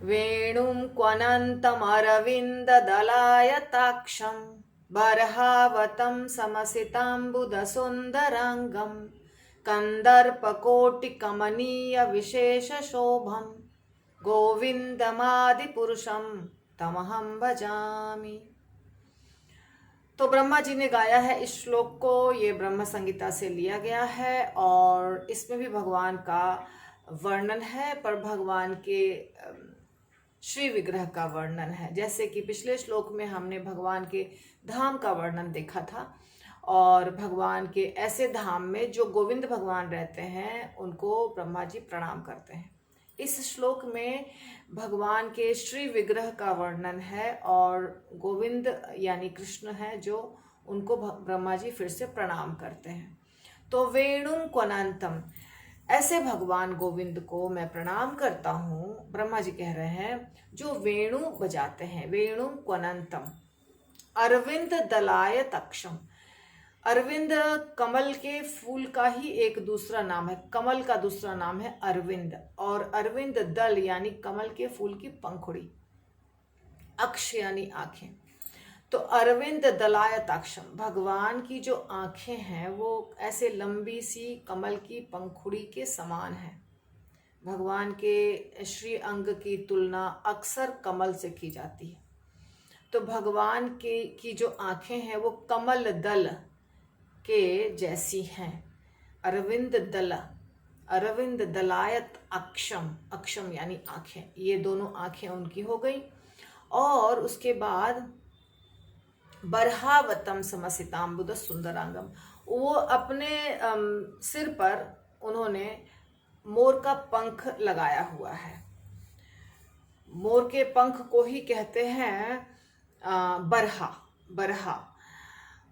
वेणुं क्वनन्तमरविन्ददलायताक्षं बर्हावतं समसिताम्बुदसुन्दराङ्गं कन्दर्पकोटिकमनीयविशेषशोभं गोविन्दमादिपुरुषं तमहं भजामि। तो ब्रह्मा जी ने गाया है इस श्लोक को। ये ब्रह्म संहिता से लिया गया है और इसमें भी भगवान का वर्णन है, पर भगवान के श्री विग्रह का वर्णन है। जैसे कि पिछले श्लोक में हमने भगवान के धाम का वर्णन देखा था और भगवान के ऐसे धाम में जो गोविंद भगवान रहते हैं उनको ब्रह्मा जी प्रणाम करते हैं। इस श्लोक में भगवान के श्री विग्रह का वर्णन है और गोविंद यानी कृष्ण है जो उनको ब्रह्मा जी फिर से प्रणाम करते हैं। तो वेणुं क्वनंतम, ऐसे भगवान गोविंद को मैं प्रणाम करता हूँ। ब्रह्मा जी कह रहे हैं जो वेणु बजाते हैं। वेणु क्वनंतम अरविंद दलाय तक्षम। अरविंद कमल के फूल का ही एक दूसरा नाम है। कमल का दूसरा नाम है अरविंद, और अरविंद दल यानी कमल के फूल की पंखुड़ी, अक्ष यानी आंखें। तो अरविंद दलायताक्षम, भगवान की जो आंखें हैं वो ऐसे लंबी सी कमल की पंखुड़ी के समान है। भगवान के श्री अंग की तुलना अक्सर कमल से की जाती है। तो भगवान की जो आंखें हैं वो कमल दल के जैसी हैं। अरविंद दल, अरविंद दलायत अक्षम, अक्षम यानी आंखें, ये दोनों आंखें उनकी हो गई। और उसके बाद बर्हावतम समसिताम्बुद सुंदरांगम, वो अपने सिर पर उन्होंने मोर का पंख लगाया हुआ है। मोर के पंख को ही कहते हैं बरहा, बरहा।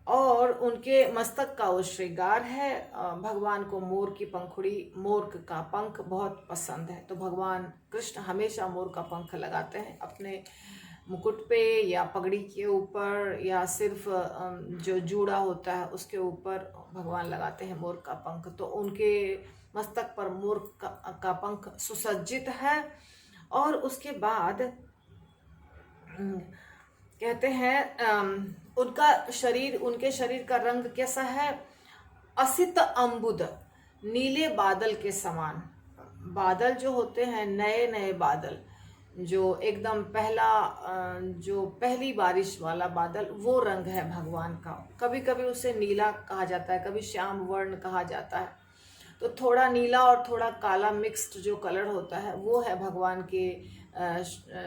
और उनके मस्तक का वो श्रृंगार है। भगवान को मोर की पंखुड़ी, मोर का पंख बहुत पसंद है। तो भगवान कृष्ण हमेशा मोर का पंख लगाते हैं अपने मुकुट पे या पगड़ी के ऊपर, या सिर्फ जो जूड़ा होता है उसके ऊपर भगवान लगाते हैं मोर का पंख। तो उनके मस्तक पर मोर का पंख सुसज्जित है। और उसके बाद कहते हैं उनके शरीर का रंग कैसा है? असित अम्बुद, नीले बादल के समान। बादल जो होते हैं, नए नए बादल, जो एकदम जो पहली बारिश वाला बादल, वो रंग है भगवान का। कभी कभी उसे नीला कहा जाता है, कभी श्याम वर्ण कहा जाता है। तो थोड़ा नीला और थोड़ा काला मिक्स्ड जो कलर होता है वो है भगवान के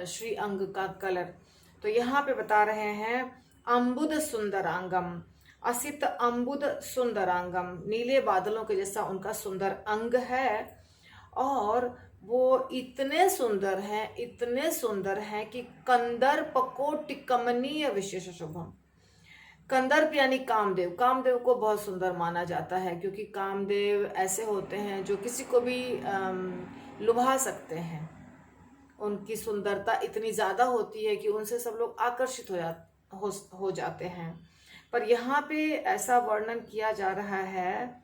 श्री अंग का कलर। तो यहाँ पे बता रहे हैं अम्बुद सुंदरांगम, असित अम्बुद सुंदरांगम, नीले बादलों के जैसा उनका सुंदर अंग है। और वो इतने सुंदर हैं, इतने सुंदर हैं कि कंदर्प कोटिकमनीय विशेष शुभम। कंदर्प यानी कामदेव। कामदेव को बहुत सुंदर माना जाता है क्योंकि कामदेव ऐसे होते हैं जो किसी को भी लुभा सकते हैं। उनकी सुंदरता इतनी ज़्यादा होती है कि उनसे सब लोग आकर्षित हो जाते हैं। पर यहाँ पे ऐसा वर्णन किया जा रहा है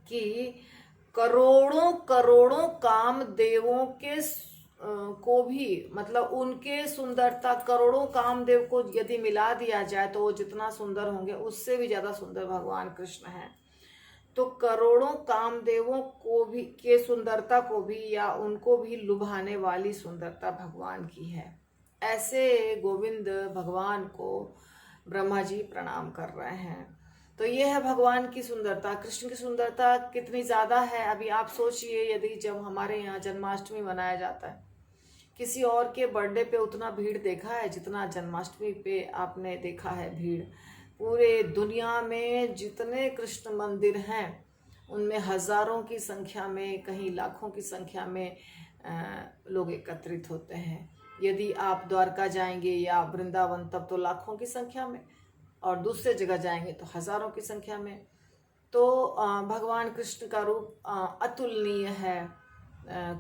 कि करोड़ों करोड़ों कामदेवों के को भी, मतलब उनके सुंदरता, करोड़ों कामदेव को यदि मिला दिया जाए तो वो जितना सुंदर होंगे उससे भी ज्यादा सुंदर भगवान कृष्ण हैं। तो करोड़ों कामदेवों को भी के सुंदरता को भी या उनको भी लुभाने वाली सुंदरता भगवान की है। ऐसे गोविंद भगवान को ब्रह्मा जी प्रणाम कर रहे हैं। तो ये है भगवान की सुंदरता। कृष्ण की सुंदरता कितनी ज्यादा है अभी आप सोचिए। यदि जब हमारे यहाँ जन्माष्टमी मनाया जाता है, किसी और के बर्थडे पे उतना भीड़ देखा है जितना जन्माष्टमी पे आपने देखा है भीड़? पूरे दुनिया में जितने कृष्ण मंदिर हैं उनमें हजारों की संख्या में, कहीं लाखों की संख्या में लोग एकत्रित होते हैं। यदि आप द्वारका जाएंगे या वृंदावन तब तो लाखों की संख्या में, और दूसरे जगह जाएंगे तो हजारों की संख्या में। तो भगवान कृष्ण का रूप अतुलनीय है।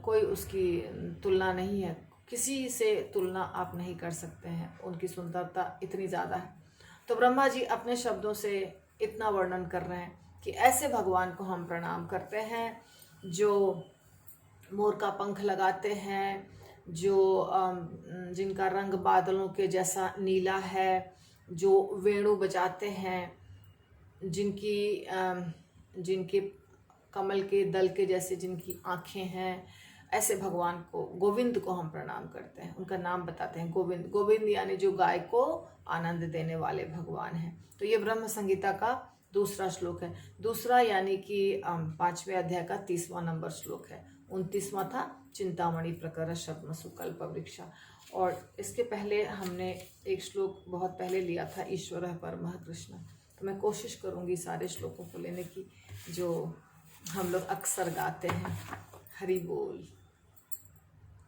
कोई उसकी तुलना नहीं है, किसी से तुलना आप नहीं कर सकते हैं। उनकी सुंदरता इतनी ज़्यादा है। तो ब्रह्मा जी अपने शब्दों से इतना वर्णन कर रहे हैं कि ऐसे भगवान को हम प्रणाम करते हैं जो मोर का पंख लगाते हैं, जो जिनका रंग बादलों के जैसा नीला है, जो वेणु बजाते हैं, जिनके कमल के दल के जैसे जिनकी आंखें हैं, ऐसे भगवान को, गोविंद को हम प्रणाम करते हैं। उनका नाम बताते हैं गोविंद। गोविंद यानी जो गाय को आनंद देने वाले भगवान हैं। तो ये ब्रह्म संहिता का दूसरा श्लोक है। दूसरा यानी कि 5वें अध्याय का 30वां नंबर श्लोक है। 29वां था चिंतामणि प्रकर शब्दमसु कल्प वृक्षा। और इसके पहले हमने एक श्लोक बहुत पहले लिया था, ईश्वर परमः कृष्ण। तो मैं कोशिश करूंगी सारे श्लोकों को लेने की जो हम लोग अक्सर गाते हैं। हरि बोल।